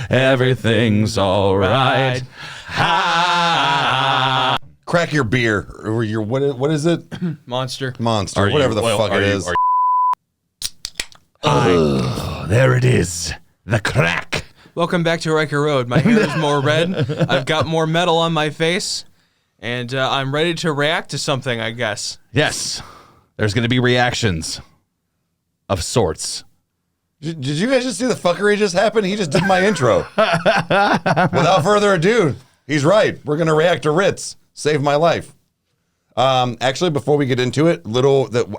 Everything's all right. Crack your beer or your what is it? Monster, whatever the fuck it is. There it is. The crack. welcome back to Riker Road. My hair is more red. I've got more metal on my face, and I'm ready to react to something, I guess. Yes, there's going to be reactions of sorts. Did you guys just see the fuckery just happened? He just did my intro. Without further ado, he's right. We're gonna react to Rittz. Saved my life. Actually, before we get into it,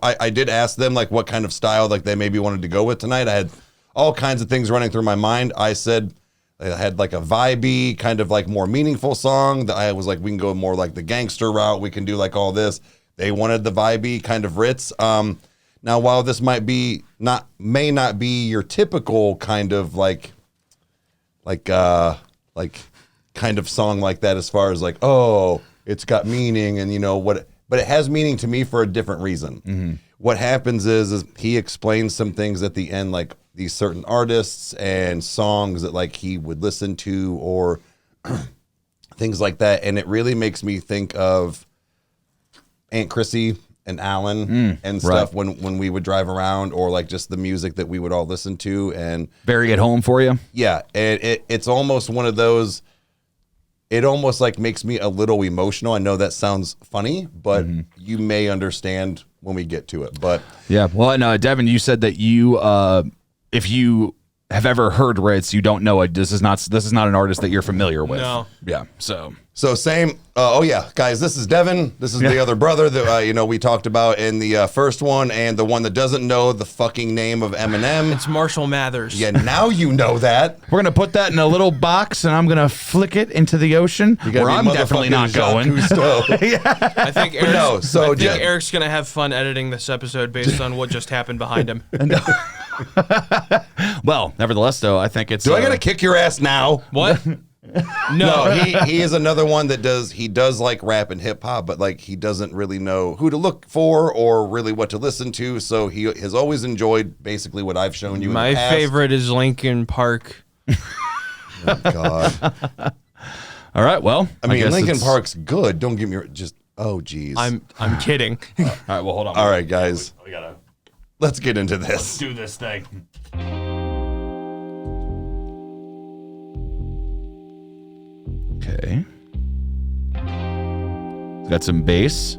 I did ask them like what kind of style like they maybe wanted to go with tonight. I had all kinds of things running through my mind. I said I had like a vibey, kind of like more meaningful song. That I was like, we can go more like the gangster route. We can do like all this. They wanted the vibey kind of Rittz. Now, while this may not be your typical kind of like kind of song like that, as far as like, oh, it's got meaning and you know what, but it has meaning to me for a different reason. Mm-hmm. What happens is he explains some things at the end, like these certain artists and songs that like he would listen to or things like that, and it really makes me think of Aunt Chrissy and Alan and stuff when we would drive around, or like just the music that we would all listen to and very at home for you. Yeah, it's almost one of those. It almost like makes me a little emotional. I know that sounds funny, but you may understand when we get to it. But yeah, well, no, Devin, you said that you, if you have ever heard Rittz, you don't know it. This is not an artist that you're familiar with. No. Yeah. So same. Oh yeah, guys, this is Devin. This is the other brother that we talked about in the first one, and the one that doesn't know the fucking name of Eminem. It's Marshall Mathers. Yeah, now you know that. We're gonna put that in a little box, and I'm gonna flick it into the ocean, where I'm definitely not going. Yeah. I think Eric's gonna have fun editing this episode based on what just happened behind him. Well, nevertheless, though, I think it's. Do I gotta kick your ass now? What? No, he is another one that does like rap and hip hop, but like he doesn't really know who to look for or really what to listen to. So he has always enjoyed basically what I've shown you. My favorite is Linkin Park. Oh God. All right. Well, I mean, Linkin Park's good. Don't give me just. Oh, geez. I'm kidding. All right. Well, hold on. All right, guys. Let's get into this. Let's do this thing. Okay. Got some bass.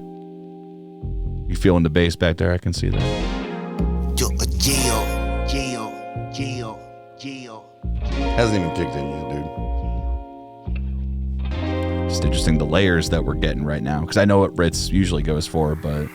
You feeling the bass back there? I can see that. Hasn't even kicked in yet, dude. Just interesting the layers that we're getting right now, because I know what Rittz usually goes for, but.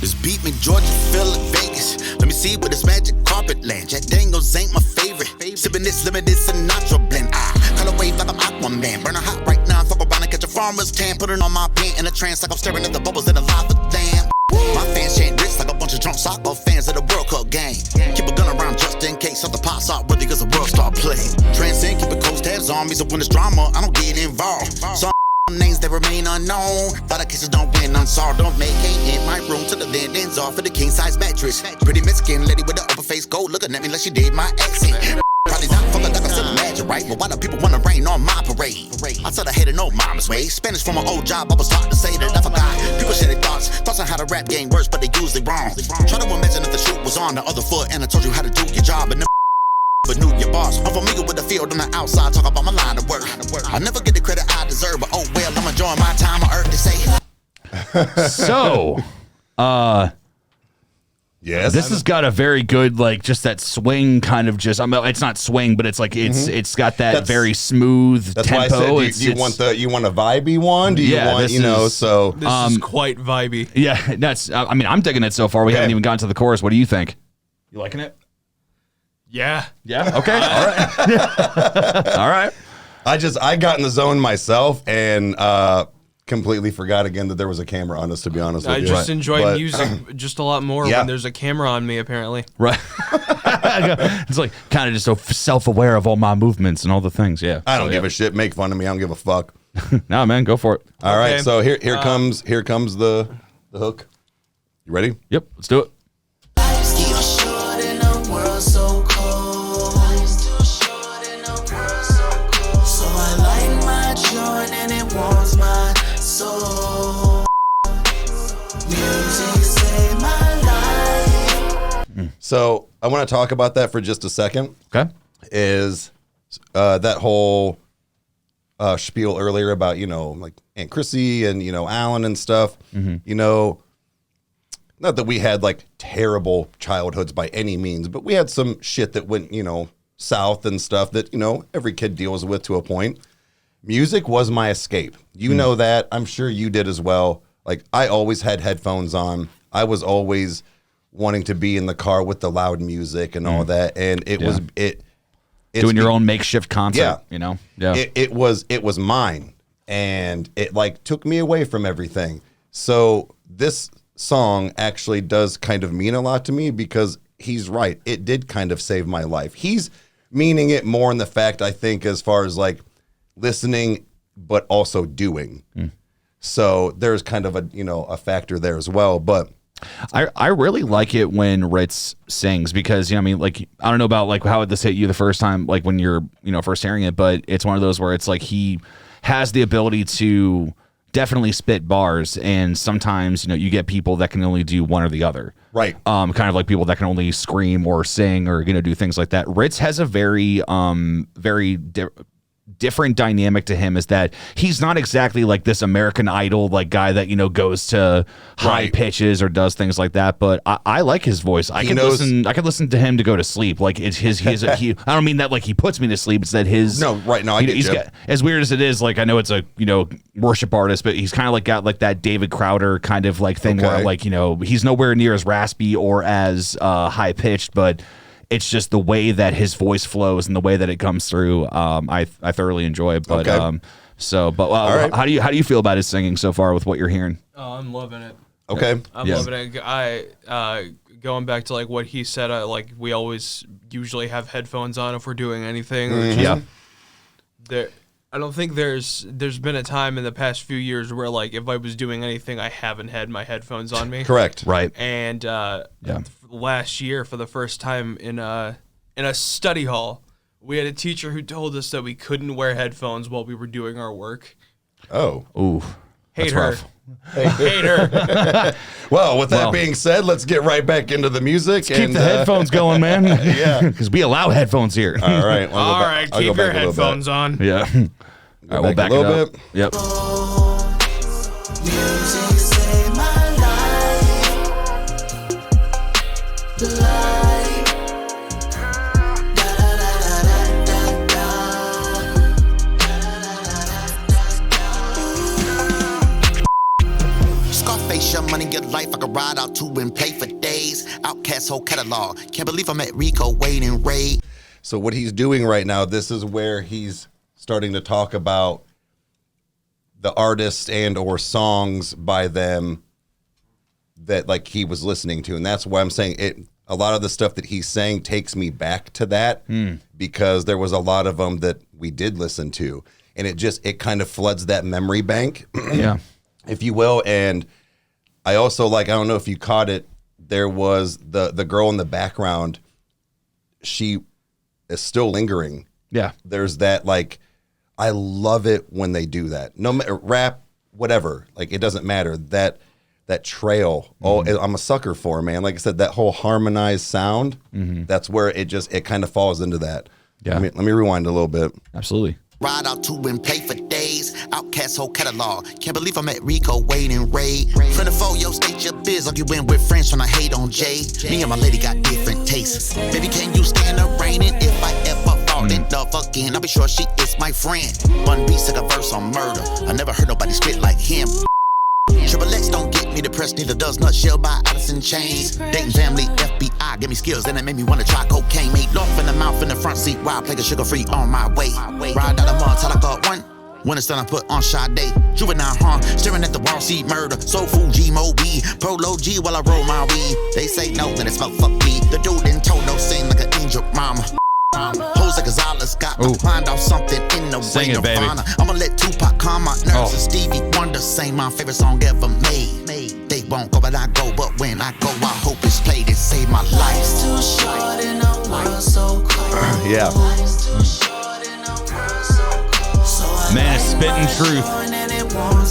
This beat me Georgia, feel like Vegas. Let me see where this magic carpet land. Jack Daniels ain't my favorite. Sipping this limited Sinatra blend. Color wave like I'm Aquaman. Burning hot right now. Fuck around and catch a farmer's tan. Put it on my pant in a trance like I'm staring at the bubbles in a lava dam. My fans chant Rittz like a bunch of drunk soccer fans at a World Cup game. Keep a gun around just in case something pops out, really cause the world start playing. Transcend, keep it close tabs on me, so when there's drama, I don't get involved. Some names that remain unknown. Thought the cases don't win unsolved. Don't make hate in my room till the vent ends off for the king size mattress. Pretty Mexican lady with the upper face gold looking at me like she did my accent. Probably not fucking like I still imagine, right? But why do people wanna rain on my parade? I said I hated no mama's way. Spanish from my old job, I was taught to say that I forgot. People share their thoughts on how the rap game works, but they usually wrong. Try to imagine if the shoe was on the other foot and I told you how to do your job and but knew your boss. I'm familiar with the field on the outside, talk about my line of work. I never get the credit I deserve, but oh well, I'm enjoying my time on earth to say. So, yes, this has got a very good, like, just that swing kind of just. I mean, it's not swing, but it's like it's got that very smooth that's tempo. Why I said, do you want a vibey one? Do you want so this is quite vibey. Yeah, that's. I mean, I'm digging it so far. We haven't even gotten to the chorus. What do you think? You liking it? Yeah. Yeah. Okay. All right. All right. I got in the zone myself and completely forgot again that there was a camera on us, to be honest with you. I just enjoy music just a lot more when there's a camera on me, apparently. Right. It's like kind of just so self-aware of all my movements and all the things. Yeah. I don't give a shit. Make fun of me. I don't give a fuck. No, man, go for it. All right. So here comes the hook. You ready? Yep. Let's do it. So I want to talk about that for just a second. Okay. Is that whole spiel earlier about, like Aunt Chrissy and, Alan and stuff, not that we had like terrible childhoods by any means, but we had some shit that went, south and stuff that, every kid deals with to a point. Music was my escape. You know that. I'm sure you did as well. Like, I always had headphones on. I was always wanting to be in the car with the loud music and all that. And it was doing your own makeshift concert, Yeah. Yeah. It was mine, and it like took me away from everything. So this song actually does kind of mean a lot to me because he's right. It did kind of save my life. He's meaning it more in the fact, I think, as far as like listening, but also doing. So there's kind of a factor there as well. But I really like it when Rittz sings because, like, I don't know about like how this hit you the first time, like when you're, first hearing it, but it's one of those where it's like he has the ability to definitely spit bars, and sometimes, you get people that can only do one or the other. Right. Kind of like people that can only scream or sing or, do things like that. Rittz has a very, different dynamic to him, is that he's not exactly like this American Idol like guy that goes to high pitches or does things like that, but I like his voice. I can listen to him to go to sleep. Like it's his I don't mean that like he puts me to sleep. It's that his I get you. As weird as it is, like I know it's a worship artist, but he's kind of like got like that David Crowder kind of like thing where like he's nowhere near as raspy or as high pitched, but it's just the way that his voice flows and the way that it comes through. I thoroughly enjoy it. But right. How do you feel about his singing so far with what you're hearing? Oh, I'm loving it. Okay. I'm loving it. I going back to like what he said, like we always usually have headphones on if we're doing anything. I don't think there's been a time in the past few years where like if I was doing anything, I haven't had my headphones on me. Correct. Right. And last year, for the first time in a study hall, we had a teacher who told us that we couldn't wear headphones while we were doing our work. Oh. Ooh. Hate her. Hate her. Well, with that being said, let's get right back into the music. Keep the headphones going, man. Yeah. Because we allow headphones here. All right. All right. Keep your headphones on. Yeah. All right, we'll back a it little up. bit. Yep. Music saved my life. Scarface, your money, your life, I could ride out to and play for days. Outcast whole catalog. Can't believe I'm at Rico, Wade, and Ray. So what he's doing right now, this is where he's starting to talk about the artists and or songs by them that like he was listening to. And that's why I'm saying it. A lot of the stuff that he's saying takes me back to that because there was a lot of them that we did listen to, and it kind of floods that memory bank, if you will. And I also I don't know if you caught it. There was the girl in the background. She is still lingering. Yeah. There's that I love it when they do that. No matter rap, whatever. Like it doesn't matter. That trail. I'm a sucker for, man. Like I said, that whole harmonized sound. That's where it kind of falls into that. Yeah. Let me rewind a little bit. Absolutely. Ride out to and play for days. Outcast whole catalog. Can't believe I'm at Rico, Wade, and Ray. Friend of foe, yo, state your biz. Arguing with friends trying to hate on Jay. Me and my lady got different tastes. Baby, can you stand the raining? If I ever fall in love again, I'll be sure she is my friend. One beat, took a verse on murder. I never heard nobody spit like him. Triple X don't get me depressed, neither does Nutshell by Addison Chains. Dating family, FBI, give me skills, and it made me want to try cocaine. Made love in the mouth in the front seat while I play the sugar-free on my way. Ride out the mall till I got one. When it's done, I put on Sade. Juvenile harm, staring at the wall, see murder. Soul food, G-Mo-B, Prolo G while I roll my weed. They say no, then it smell fuck me. The dude in Toto sing like an angel mama. Jose Gonzalez got my mind off something in the Sing way it, of baby. Nirvana. I'ma let Tupac calm my nerves and Stevie Wonder sing my favorite song ever made. They won't go, but I go. But when I go, I hope it's played and save my life. Life's too short in a world so cold. Yeah. Life's too short in a world so cold. So I Man is spitting truth.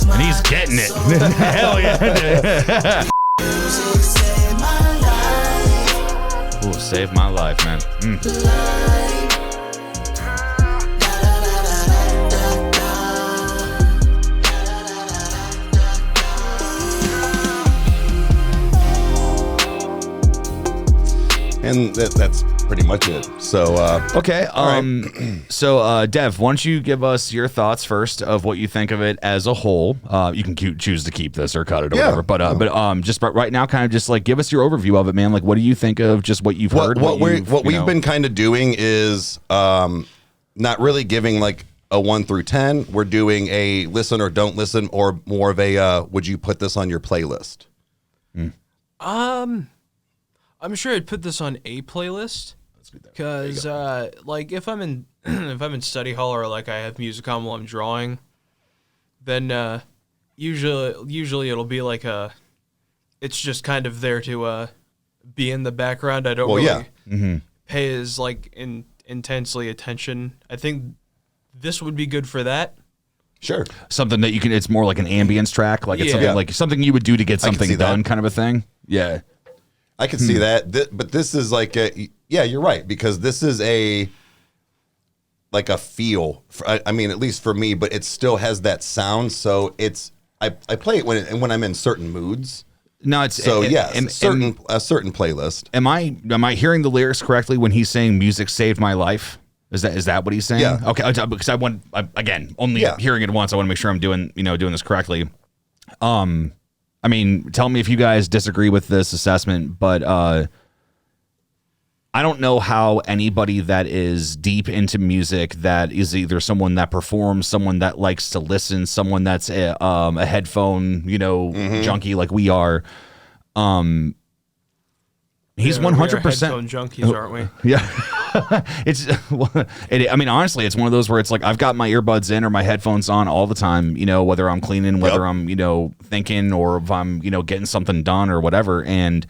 And he's getting it. Hell yeah. Music saved my life. Ooh, saved my life, man. And that's pretty much it. So Okay. So Dev, why don't you give us your thoughts first of what you think of it as a whole? You can choose to keep this or cut it or Yeah. whatever. But just right now, kind of just like give us your overview of it, man. Like, what do you think of just what you've heard? what we've been kind of doing is not really giving like a 1 through 10. We're doing a listen or don't listen, or more of a would you put this on your playlist? I'm sure I'd put this on a playlist because, like, if I'm in if I'm in study hall or like I have music on while I'm drawing, then usually it'll be like it's just kind of there to be in the background. I don't really pay as like intensely attention. I think this would be good for that. Sure. Something that you can. It's more like an ambience track. Like it's Yeah. something you would do to get I can something see that. done, kind of a thing. Yeah. I can see that, but this is like yeah, you're right, because this is a feel. I mean, at least for me, but it still has that sound. So it's I play it when I'm in certain moods. No, it's So yes, and a certain playlist. am I hearing the lyrics correctly when he's saying "music saved my life"? Is that what he's saying? Yeah. Okay, because again only Yeah. hearing it once. I want to make sure I'm doing this correctly. I mean, tell me if you guys disagree with this assessment, but I don't know how anybody that is deep into music, that is either someone that performs, someone that likes to listen, someone that's a headphone, junkie like we are. He's 100%. Headphone junkies, aren't we? Yeah. I mean, honestly, it's one of those where it's like I've got my earbuds in or my headphones on all the time, whether I'm cleaning, whether I'm, thinking, or if I'm, getting something done or whatever. And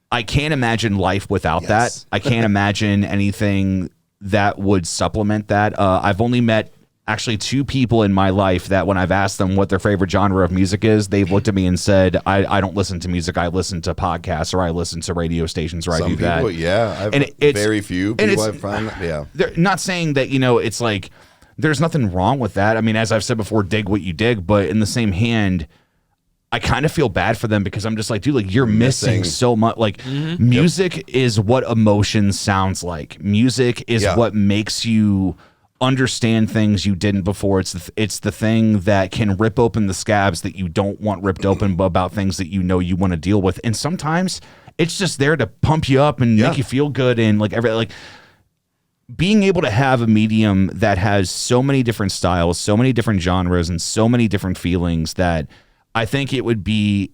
I can't imagine life without that. I can't imagine anything that would supplement that. I've only met actually 2 people in my life that when I've asked them what their favorite genre of music is, they've looked at me and said, I don't listen to music. I listen to podcasts, or I listen to radio stations, or I do Some people, that. yeah. Very few people I've found. Yeah. They're not saying that, it's like there's nothing wrong with that. I mean, as I've said before, dig what you dig. But in the same hand, I kind of feel bad for them because I'm just like, dude, like you're missing so much. Like music is what emotion sounds like. Music is what makes you understand things you didn't before. It's the thing that can rip open the scabs that you don't want ripped open about things that you want to deal with. And sometimes it's just there to pump you up and make you feel good. And like being able to have a medium that has so many different styles, so many different genres, and so many different feelings, that I think it would be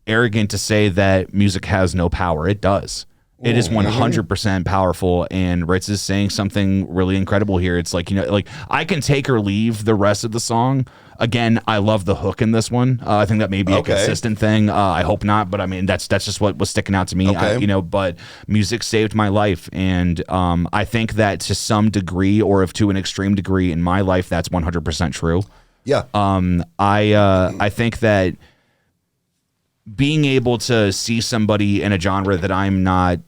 arrogant to say that music has no power. It does. It is 100% powerful, and Rittz is saying something really incredible here. It's like, like I can take or leave the rest of the song. Again, I love the hook in this one. I think that may be a consistent thing. I hope not, but I mean, that's just what was sticking out to me. But music saved my life, and I think that to some degree, or if to an extreme degree in my life, that's 100% true. Yeah. I think that being able to see somebody in a genre that I'm not,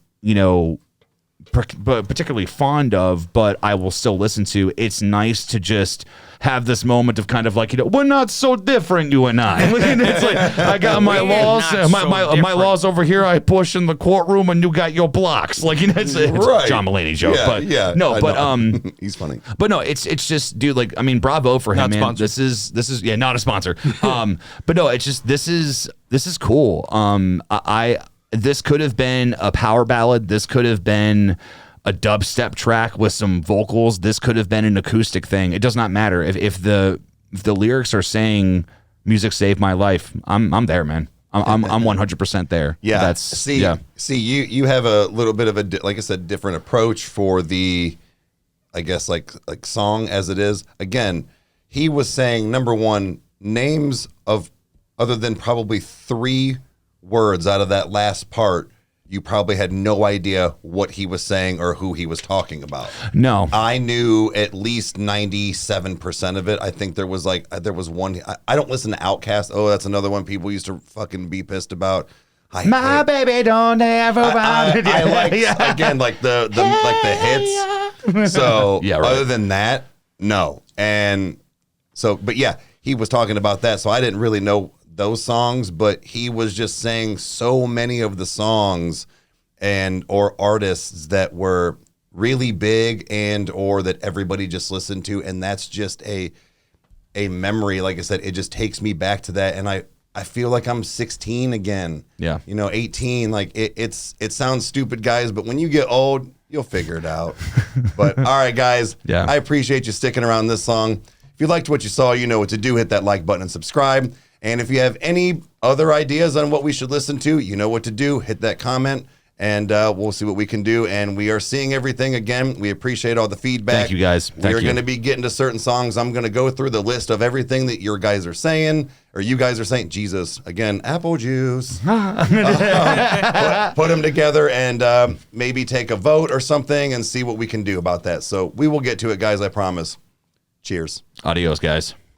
particularly fond of, but I will still listen to, it's nice to just have this moment of kind of like, we're not so different, you and I. And it's like, I got my laws, my laws over here, I push in the courtroom, and you got your blocks. Like, it's Right. John Mulaney joke. Yeah, but yeah, no, I but know. He's funny. But no, it's just, dude, like, I mean, bravo for him, Not man. sponsored. This is not a sponsor. But no, it's just, this is cool. This could have been a power ballad. This could have been a dubstep track with some vocals. This could have been an acoustic thing. It does not matter. If the lyrics are saying music saved my life, I'm there, man. I'm 100% there. Yeah. That's see, you have a little bit of a, like I said, different approach for the, I guess, like song as it is. Again, he was saying, number one, names of, other than probably 3 words out of that last part, you probably had no idea what he was saying or who he was talking about. No. I knew at least 97% of it. I think there was one. I don't listen to Outkast. Oh, that's another one people used to fucking be pissed about. My baby don't ever I like Yeah. again like the hits. So Yeah, right. other than that, no. And so, but yeah, he was talking about that. So I didn't really know those songs, but he was just saying so many of the songs and or artists that were really big and or that everybody just listened to, and that's just a memory. Like I said, it just takes me back to that, and I feel like I'm 16 again. Yeah. 18. Like it sounds stupid, guys, but when you get old, you'll figure it out. But all right, guys. Yeah. I appreciate you sticking around this song. If you liked what you saw, you know what to do. Hit that like button and subscribe. And if you have any other ideas on what we should listen to, you know what to do. Hit that comment, and we'll see what we can do. And we are seeing everything again. We appreciate all the feedback. Thank you, guys. Thank We're you. going to be getting to certain songs. I'm going to go through the list of everything that your guys are saying, or you guys are saying. Jesus, again, apple juice. Put them together and maybe take a vote or something and see what we can do about that. So we will get to it, guys. I promise. Cheers. Adios, guys.